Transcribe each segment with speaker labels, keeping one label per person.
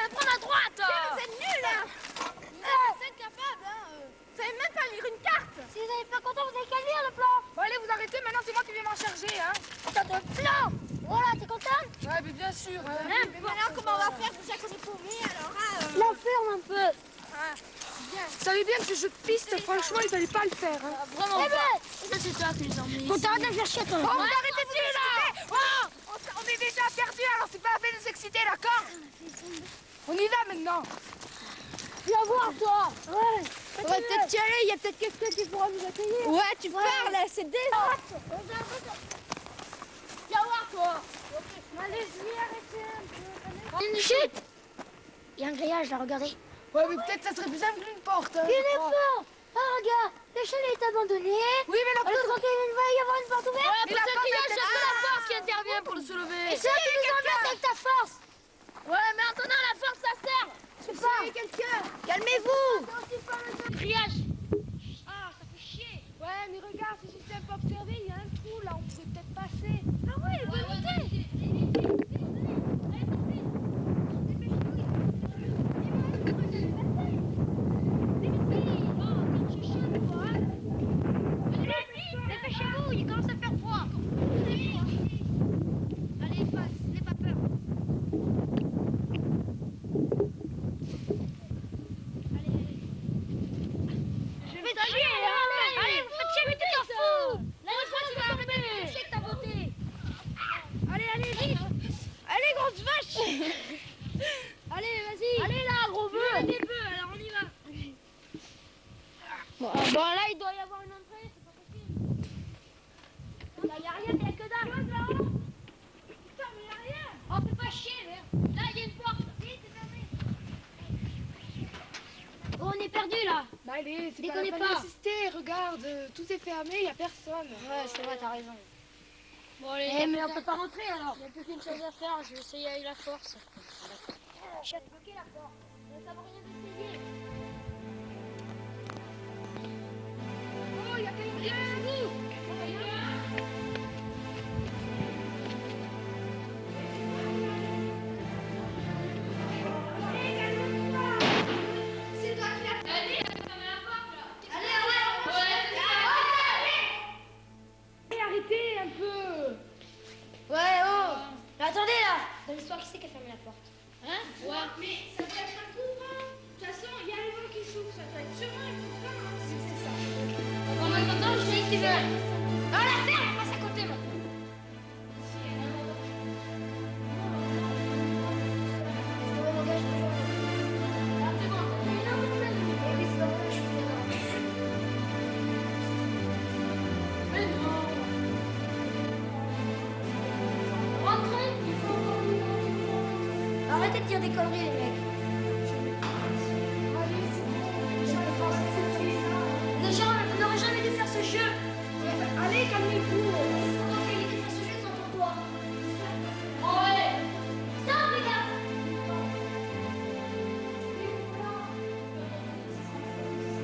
Speaker 1: allez prendre à droite.
Speaker 2: Vous êtes nuls, hein. Vous êtes incapables, hein. Vous savez même pas lire une carte.
Speaker 3: Si vous n'êtes pas content, vous n'avez qu'à lire le plan.
Speaker 1: Bon, allez, vous arrêtez, maintenant c'est moi qui vais m'en charger, hein.
Speaker 3: T'as de plan. Voilà, t'es content?
Speaker 1: Ouais, mais bien sûr.
Speaker 2: Mais maintenant, comment on va faire déjà qu'on est paumés, alors, hein.
Speaker 3: L'enferme un peu.
Speaker 1: Vous savez bien que ce jeu de piste, franchement, il fallait pas le faire, hein.
Speaker 3: Vraiment pas. Ça, c'est toi qui les emmènes. Bon, t'arrêtes de me faire chier, toi.
Speaker 1: Oh, vous arrêtez de là. Oh, on est déjà perdu, alors c'est pas la peine de s'exciter, d'accord? On y va maintenant.
Speaker 3: Viens voir, toi. Ouais.
Speaker 2: On va peut-être y aller, il y a peut-être quelqu'un qui pourra nous accueillir. Ouais, tu parles, c'est déjà.
Speaker 3: Viens voir, toi.
Speaker 2: Allez-y, arrêtez un peu.
Speaker 3: Chut. Il y a un grillage, là, regardez.
Speaker 1: Ouais, mais peut-être ça serait plus simple qu'une porte, hein.
Speaker 3: Il est fort. Oh, regarde, le chalet est abandonné.
Speaker 1: Oui, mais la
Speaker 3: Allez, tranquille, il va y avoir une porte ouverte.
Speaker 1: Mais la porte est
Speaker 3: c'est la force qui intervient pour le soulever. Et c'est toi qui nous emmènes avec ta force. Ouais, mais en tenant la force, ça sert.
Speaker 2: Je sais pas. Quelqu'un. Calmez-vous.
Speaker 3: Grillage.
Speaker 2: Ah, ça fait chier.
Speaker 1: Ouais, mais regarde, c'est juste un peu observé, il y a un trou, là, on pourrait peut-être passer.
Speaker 2: Ah ouais, bonne idée.
Speaker 3: Dépêchez-vous, il commence à faire froid. Allez, passe, n'aie pas peur. Je vais te chier, allez, vous faites chier, mais tu t'en fous. La fois, tu vas tomber. Je sais que t'as voté.
Speaker 2: Allez, vite. Allez, grosse vache.
Speaker 3: Allez, vas-y. Allez là, gros bœuf. Des bœufs, alors on y va. Bon, là, il doit y avoir une entrée, c'est pas possible. Là, il n'y a rien, il n'y a que dalle.
Speaker 2: Putain, mais y a rien.
Speaker 3: Oh, fais pas chier, merde. Là, il y a une porte.
Speaker 2: Oui, c'est fermé.
Speaker 3: Oh, on est perdu là.
Speaker 1: Bah allez, c'est pas
Speaker 3: Déconnez
Speaker 1: la peine
Speaker 3: pas.
Speaker 1: d'insister, regarde, tout est fermé, il y a personne.
Speaker 3: Ouais, c'est vrai, t'as raison. Bon, allez, mais on peut pas rentrer alors. Il n'y a plus qu'une chose à faire, je vais essayer avec la force. J'ai bloqué la porte. Ça vaut rien d'essayer.
Speaker 1: Oh, il y a quelqu'un.
Speaker 2: C'est toi qui l'as fait.
Speaker 1: Allez, arrêtez un peu.
Speaker 3: Ouais, oh. Mais attendez là. Dans l'histoire, qui c'est qui a fermé la porte? Hein?
Speaker 2: Ouais. Mais ça doit être un courant. De toute façon, il y a le vent qui souffle, ça doit être sûrement un courant. Hein. C'est ça.
Speaker 3: En même temps, je dis qu'ils veulent. Ah, la ferme, passe à côté maintenant. Arrêtez de dire des conneries, les mecs. Les gens n'auraient jamais dû faire ce jeu.
Speaker 1: Allez, calmez-vous.
Speaker 3: Ils sont dans quelle idée de faire ce jeu sans toi? Oh ouais. Stop, les gars.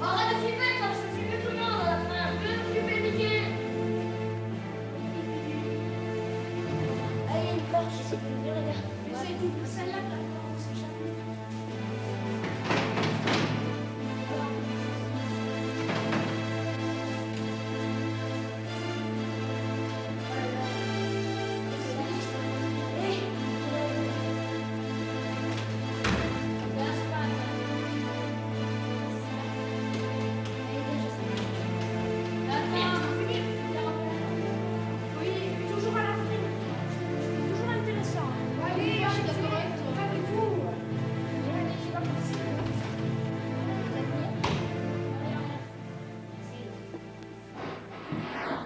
Speaker 3: Arrête de flipper, toi. Ça flippe tout le monde à la fin. Je vais flipper, Mickey. Allez, il y a une porte, j'essaie de l'ouvrir, les gars.
Speaker 2: Celle-là, on sait jamais. Oui, toujours à la fin. C'est toujours intéressant.
Speaker 1: Allez, arrêtez. Calmez-vous.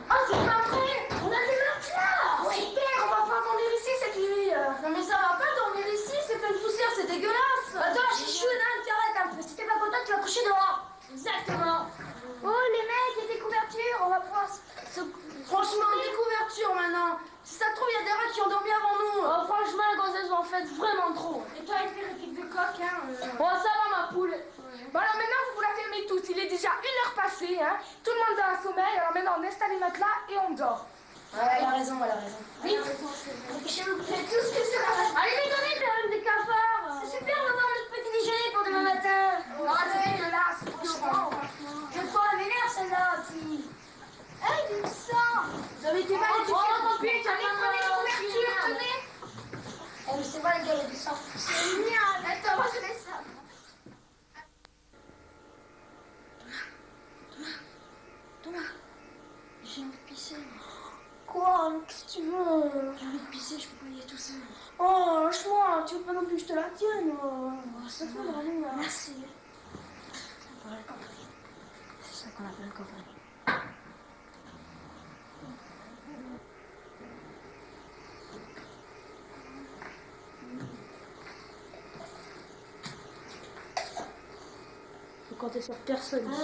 Speaker 3: Oh, c'est pas vrai. On a des meurtres là.
Speaker 2: Ouais, super, on va pas dormir ici cette nuit.
Speaker 3: Non mais ça va pas dormir ici, c'est plein de poussière, c'est dégueulasse. Attends, chichoune, t'arrêtes un peu. Si t'es pas content, tu vas coucher dehors. Exactement. Oh les mecs, il y a des couvertures, on va pouvoir
Speaker 2: Franchement, des couvertures maintenant. Si ça se trouve, il y a des rats qui ont dormi avant nous.
Speaker 3: Oh franchement, les gonzesses, vous en faites vraiment trop.
Speaker 2: Et toi, avec tes équipes de coq, hein.
Speaker 3: Bon, ça va ma poule.
Speaker 1: Bon, alors maintenant, vous la fermez tous. Il est déjà 1h passée, hein. Tout le monde est en sommeil. Alors maintenant, on installe les matelas et on dort.
Speaker 3: Ouais, elle a raison, elle a raison. Vite. Dépêchez-vous, vous faites tout ce que c'est. Allez, les données, des cafards.
Speaker 2: C'est super, on va voir
Speaker 3: Génial. Attends, moi je mets ça. Thomas, j'ai envie de pisser. Quoi? Qu'est-ce que tu veux? J'ai envie de pisser, je peux pas y aller tout seul. Oh, lâche-moi, tu veux pas non plus que je te la tienne? Oh, ça fait vraiment. Merci. C'est ça qu'on appelle un copain. Faut compter sur personne ici.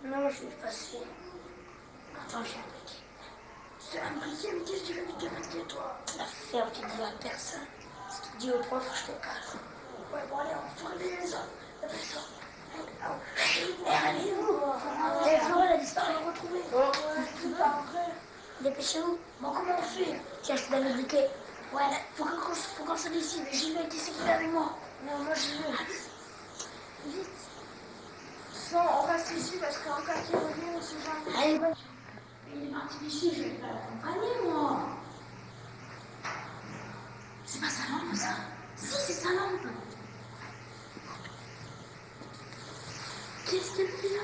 Speaker 3: Non, je vais passer. Attends, j'ai un briquet. C'est un briquet, mais qu'est-ce que tu veux avec un briquet, toi? La ferme, tu dis à personne. Si tu dis au prof, je te casse. Ouais, bon, allez, on va réveiller les autres. Allez, vous. Et Florent, elle a disparu, retrouvée. C'est pas vrai. Dépêchez-vous. Bon, comment on fait? Tiens, je te donne le briquet. Ouais, faut qu'on se décide. J'y vais, qui c'est qui est avec moi? Non, moi j'y vais. Vite. Non, on reste ici parce qu'en cas qu'il revient, on se jamais. Allez, il est parti d'ici, je vais pas l'accompagner, moi. C'est pas sa lampe, ça? Si, c'est sa lampe. Qu'est-ce qu'elle fait là?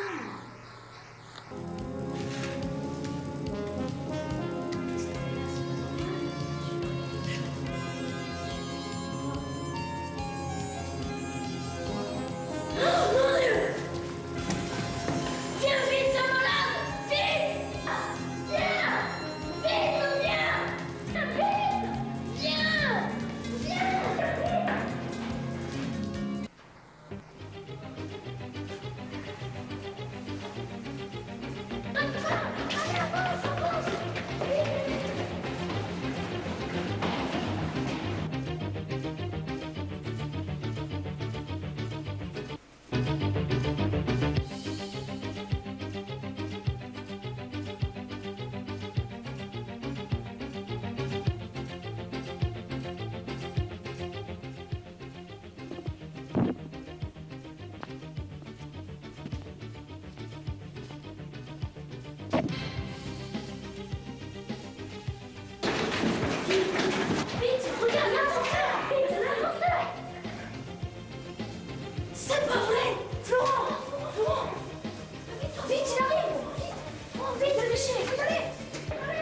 Speaker 3: dépêcher, il faut y aller.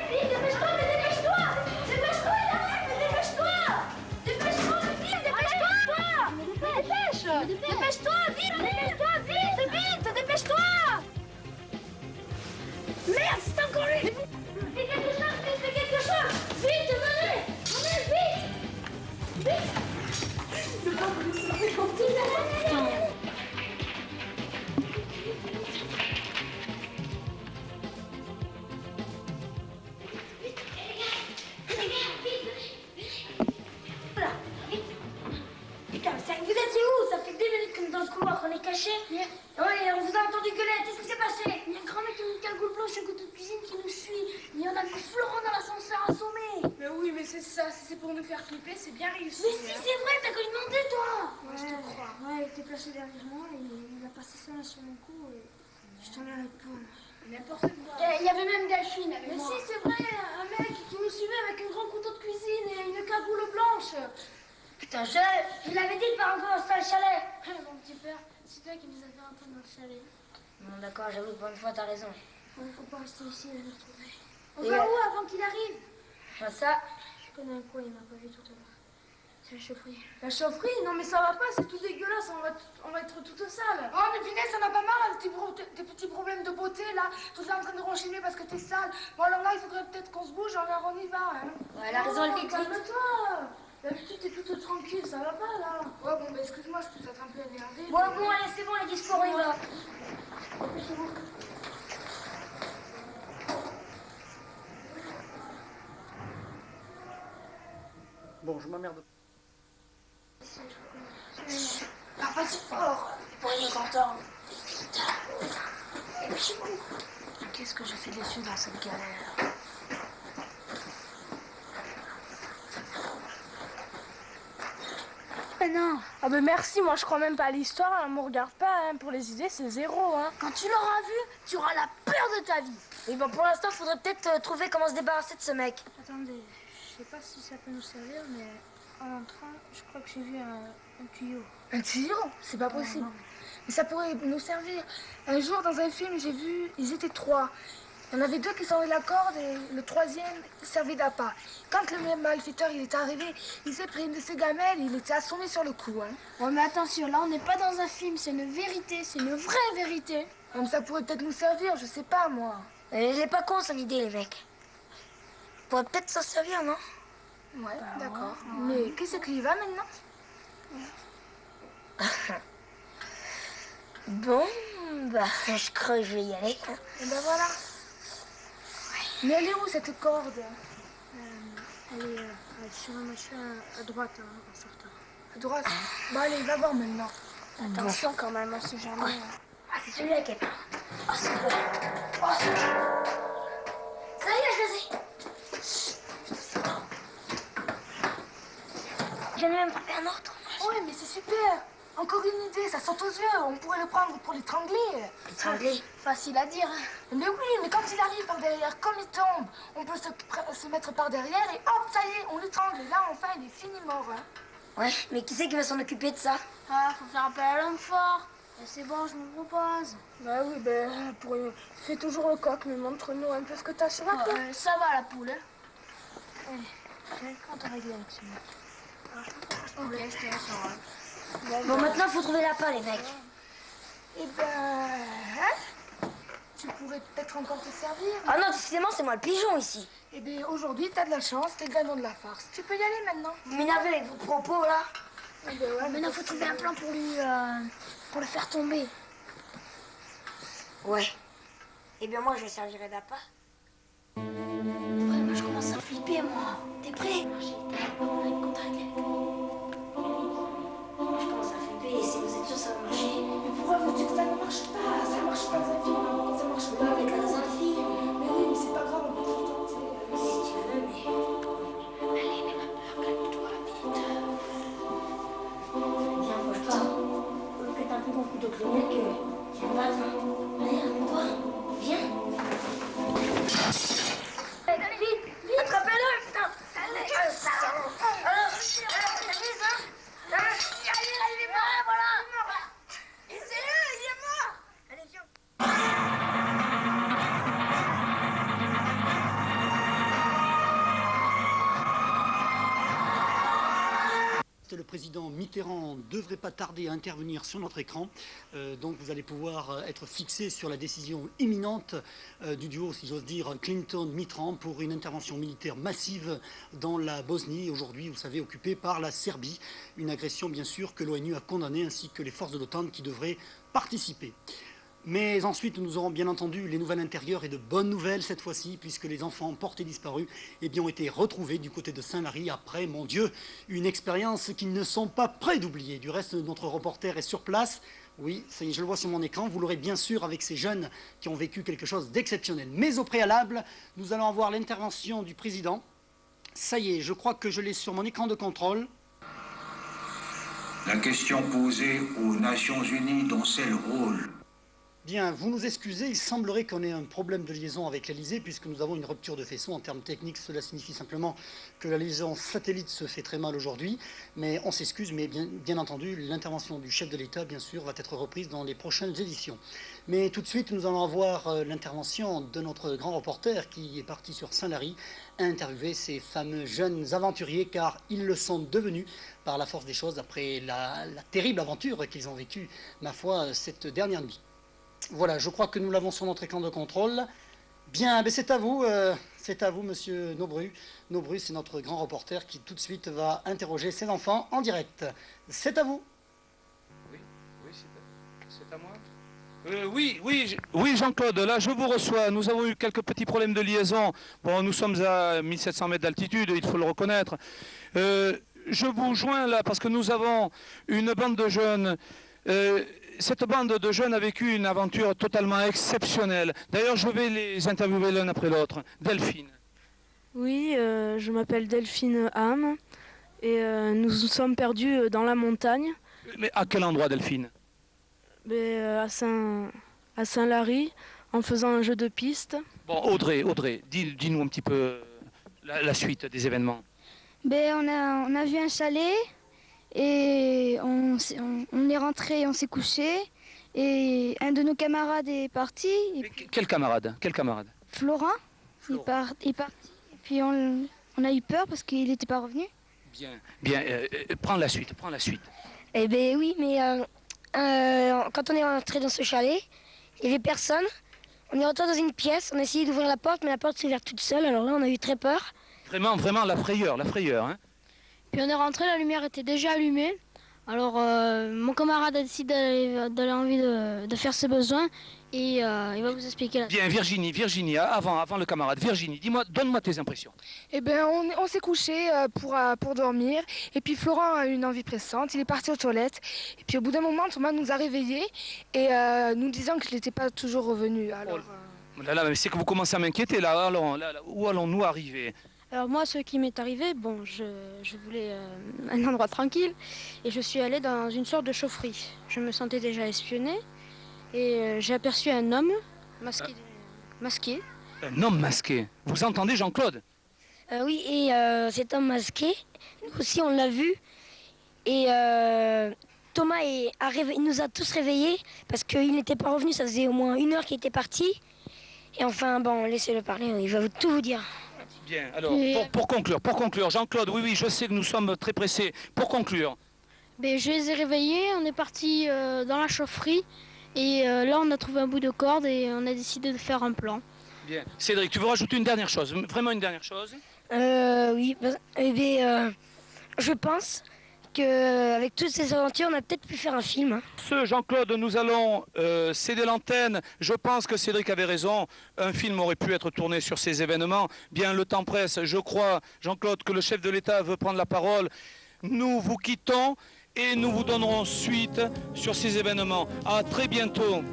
Speaker 3: Vite, dépêche-toi, mais dépêche-toi. Dépêche-toi, il arrive, mais dépêche-toi. Dépêche-toi, mais vite, dépêche-toi. Dépêche-toi, vite, dépêche-toi. Merde, c'est encore lui. Fais quelque chose, vite, fais quelque chose. Vite, venez, vite. Vite. Putain, vous étiez où? Ça fait 10 minutes qu'on est dans le couloir, qu'on est cachés. Ouais, on vous a entendu gueuler. Qu'est-ce qui s'est passé? Il y a un grand mec qui a une cagoule blanche, un couteau de cuisine qui nous suit. Il y en a vu Florent dans l'ascenseur assommé.
Speaker 1: Mais oui, mais c'est ça, si c'est pour nous faire flipper, c'est bien réussi.
Speaker 3: Mais si, c'est vrai, t'as qu'à lui demander, toi.
Speaker 1: Ouais, je te crois.
Speaker 3: Ouais, il était placé derrière moi et il a passé sa main sur mon cou et je t'en ai répondu.
Speaker 1: N'importe quoi.
Speaker 2: Il y avait même Delphine avec
Speaker 3: Mais
Speaker 2: moi.
Speaker 3: si, c'est vrai, un mec qui nous suivait avec un grand couteau de cuisine et une cagoule blanche. Putain, je l'avais dit de pas rentrer dans ce sale chalet.
Speaker 2: Mon petit père, c'est toi qui nous as fait entrer dans le chalet.
Speaker 3: Bon, d'accord, j'avoue que pour une fois, t'as raison.
Speaker 2: Il faut pas rester ici et le retrouver.
Speaker 3: On
Speaker 2: On
Speaker 3: va
Speaker 2: va
Speaker 3: où
Speaker 2: où avant qu'il arrive?
Speaker 3: Ça,
Speaker 2: Je connais un coin, il m'a pas vu tout à l'heure. C'est la chaufferie.
Speaker 1: La chaufferie? Non, mais ça va pas, c'est tout dégueulasse, on va être toute sale. Oh, mais punaise, ça n'a pas marre, tes petits problèmes de beauté, là. Tout là en train de renchiner parce que t'es sale. Bon, alors là, il faudrait peut-être qu'on se bouge, alors on y va, hein.
Speaker 3: ouais, elle a raison, elle vite.
Speaker 1: Calme-toi. D'habitude, t'es toute tranquille, ça va pas, là. Ouais, bon, bah, excuse-moi, je peux être un peu énervée.
Speaker 3: Bon, allez, c'est bon, les discours, on y va.
Speaker 4: Bon, je m'emmerde.
Speaker 3: Parle pas si fort, pour nous entendre. Putain. Et puis chez vous. Qu'est-ce que je fais dessus dans cette galère?
Speaker 1: Mais non. Ah ben merci, moi je crois même pas à l'histoire, hein, me regarde pas, hein, pour les idées c'est zéro. Hein.
Speaker 3: Quand tu l'auras vu, tu auras la peur de ta vie. Et bon, pour l'instant, faudrait peut-être trouver comment se débarrasser de ce mec.
Speaker 2: Attendez, je sais pas si ça peut nous servir, mais en entrant, je crois que j'ai vu un tuyau.
Speaker 1: Un tuyau? C'est pas possible. Mais ça pourrait nous servir. Un jour dans un film j'ai vu, ils étaient 3. Il y en avait 2 qui servaient la corde et le 3e servait d'appât. Quand le malfaiteur il est arrivé, il s'est pris une de ses gamelles et il était assommé sur le cou. Hein.
Speaker 2: Ouais, mais attention, là on n'est pas dans un film, c'est une vérité, c'est une vraie vérité.
Speaker 1: Comme ça pourrait peut-être nous servir, je sais pas moi.
Speaker 3: Il est pas con son idée, les mecs. Pourrait peut-être s'en servir, non?
Speaker 1: Ouais, d'accord. Mais qu'est-ce qu'il y va maintenant?
Speaker 3: Bon, bah, je crois que je vais y aller.
Speaker 1: Et ben voilà. Mais elle est où cette corde?
Speaker 2: Elle est sur un machin à droite, hein, en sortant.
Speaker 1: À droite. Bah allez, va voir maintenant.
Speaker 2: Attention quand même, on sait jamais.
Speaker 3: Ah, c'est celui-là qui est pas. Oh, c'est vrai. Oh, c'est vrai. Ça y est, je les ai. J'en ai même trouvé un autre.
Speaker 1: Ouais, mais c'est super. Encore une idée, ça saute aux yeux. On pourrait le prendre pour l'étrangler.
Speaker 3: Étranglé.
Speaker 2: Facile à dire.
Speaker 1: Mais oui, mais quand il arrive par derrière, comme il tombe, on peut se mettre par derrière et hop, ça y est, on l'étrangle. Et là, enfin, il est fini mort. Hein.
Speaker 3: Ouais, mais qui c'est qui va s'en occuper de ça?
Speaker 2: Ah, faut faire appel à l'homme fort. Et c'est bon, je me propose.
Speaker 1: Bah oui, ben, fais toujours le coq, mais montre-nous un peu ce que t'as sur la peau.
Speaker 2: Ça va la poule. Hein. J'ai le compte à régler avec ce mec. Ok, je te laisse en rôle.
Speaker 3: Bon, maintenant, faut trouver l'appât, les mecs.
Speaker 1: Eh ben, hein, tu pourrais peut-être encore te servir.
Speaker 3: Ah non, décidément, c'est moi le pigeon ici.
Speaker 1: Eh bien, aujourd'hui, t'as de la chance, t'es le gagnant de la farce. Tu peux y aller maintenant.
Speaker 3: Vous m'énervez avec vos propos, là.
Speaker 1: Eh ben ouais,
Speaker 2: Maintenant, faut trouver un plan pour lui, pour le faire tomber.
Speaker 3: Ouais. Eh bien, moi, je servirai d'appât.
Speaker 2: Moi, je commence à flipper, moi. T'es prêt?
Speaker 3: Je commence à flipper et si vous êtes sûr, ça va marcher.
Speaker 1: Mais pourquoi vous dites que ça ne marche pas? Ça marche pas dans un film, hein. Ça marche pas.
Speaker 3: On est pas dans un film.
Speaker 1: Mais oui, mais c'est pas grave, on peut toujours tenter.
Speaker 3: Si tu veux, mais...
Speaker 2: Allez, n'aie pas peur, calme-toi, vite.
Speaker 3: Viens, bouge pas. Peut-être un peu ton couteau que le mec. Tiens, va, attends. Allez, ramène-toi. Viens. Allez, vite, vite. Attrapez-le, putain. Allez, il est mort, voilà. Et c'est lui, il est mort. Allez, viens.
Speaker 4: président Mitterrand ne devrait pas tarder à intervenir sur notre écran. Donc vous allez pouvoir être fixé sur la décision imminente du duo, si j'ose dire, Clinton-Mitterrand pour une intervention militaire massive dans la Bosnie, aujourd'hui, vous savez, occupée par la Serbie. Une agression, bien sûr, que l'ONU a condamnée, ainsi que les forces de l'OTAN qui devraient participer. Mais ensuite, nous aurons bien entendu les nouvelles intérieures et de bonnes nouvelles cette fois-ci, puisque les enfants portés disparus ont été retrouvés du côté de Saint-Lary après, mon Dieu, une expérience qu'ils ne sont pas prêts d'oublier. Du reste, notre reporter est sur place. Oui, ça y est, je le vois sur mon écran. Vous l'aurez bien sûr avec ces jeunes qui ont vécu quelque chose d'exceptionnel. Mais au préalable, nous allons avoir l'intervention du président. Ça y est, je crois que je l'ai sur mon écran de contrôle.
Speaker 5: La question posée aux Nations Unies dont c'est le rôle.
Speaker 4: Bien, vous nous excusez, il semblerait qu'on ait un problème de liaison avec l'Elysée puisque nous avons une rupture de faisceau. En termes techniques, cela signifie simplement que la liaison satellite se fait très mal aujourd'hui. Mais on s'excuse, mais bien entendu, l'intervention du chef de l'État, bien sûr, va être reprise dans les prochaines éditions. Mais tout de suite, nous allons avoir l'intervention de notre grand reporter qui est parti sur Saint-Lary à interviewer ces fameux jeunes aventuriers, car ils le sont devenus par la force des choses après la terrible aventure qu'ils ont vécue, ma foi, cette dernière nuit. Voilà, je crois que nous l'avons sur notre écran de contrôle. Bien, mais c'est à vous, monsieur Nobru. Nobru, c'est notre grand reporter qui tout de suite va interroger ses enfants en direct. C'est à vous.
Speaker 6: Oui, c'est à moi. Oui, Jean-Claude, là je vous reçois. Nous avons eu quelques petits problèmes de liaison. Bon, nous sommes à 1700 mètres d'altitude, il faut le reconnaître. Je vous joins là parce que nous avons une bande de jeunes. Cette bande de jeunes a vécu une aventure totalement exceptionnelle. D'ailleurs, je vais les interviewer l'un après l'autre. Delphine.
Speaker 7: Oui, je m'appelle Delphine Ham et nous nous sommes perdus dans la montagne.
Speaker 6: Mais à quel endroit, Delphine?
Speaker 7: À Saint-Lary, en faisant un jeu de piste.
Speaker 6: Bon, Audrey, dis-nous un petit peu la suite des événements.
Speaker 8: On a vu un chalet. Et on est rentré, on s'est couché. Et un de nos camarades est parti.
Speaker 6: Quel camarade?
Speaker 8: Florent. Il est parti. Et puis on a eu peur parce qu'il n'était pas revenu.
Speaker 6: Bien. Prends la suite.
Speaker 3: Eh bien oui, mais quand on est rentré dans ce chalet, il n'y avait personne. On est rentré dans une pièce, on a essayé d'ouvrir la porte, mais la porte s'est ouverte toute seule. Alors là, on a eu très peur.
Speaker 6: Vraiment la frayeur, hein.
Speaker 8: Puis on est rentré, la lumière était déjà allumée. Alors mon camarade a décidé d'aller envie de faire ses besoins et il va vous expliquer.
Speaker 6: Bien, Virginie, avant le camarade. Virginie, donne-moi tes impressions.
Speaker 1: Eh bien, on s'est couché pour dormir. Et puis Florent a eu une envie pressante. Il est parti aux toilettes. Et puis au bout d'un moment, Thomas nous a réveillés et nous disant qu'il n'était pas toujours revenu. Alors,
Speaker 6: Là, mais c'est que vous commencez à m'inquiéter là. Alors, où allons-nous arriver?
Speaker 8: Alors moi, ce qui m'est arrivé, je voulais un endroit tranquille et je suis allée dans une sorte de chaufferie. Je me sentais déjà espionnée et j'ai aperçu un homme masqué.
Speaker 6: Un homme masqué? Vous entendez, Jean-Claude?
Speaker 3: Oui, et cet homme masqué, nous aussi on l'a vu. Et Thomas il nous a tous réveillés parce qu'il n'était pas revenu, ça faisait au moins 1 heure qu'il était parti. Et enfin, bon, laissez-le parler, il va tout vous dire.
Speaker 6: Bien, alors, pour conclure, Jean-Claude, oui, je sais que nous sommes très pressés. Pour conclure.
Speaker 8: Je les ai réveillés, on est parti dans la chaufferie et là on a trouvé un bout de corde et on a décidé de faire un plan.
Speaker 6: Bien. Cédric, tu veux rajouter une dernière chose, vraiment une dernière chose?
Speaker 3: Oui, je pense qu'avec toutes ces aventures, on a peut-être pu faire un film.
Speaker 6: Jean-Claude, nous allons céder l'antenne. Je pense que Cédric avait raison. Un film aurait pu être tourné sur ces événements. Bien, le temps presse. Je crois, Jean-Claude, que le chef de l'État veut prendre la parole. Nous vous quittons et nous vous donnerons suite sur ces événements. À très bientôt.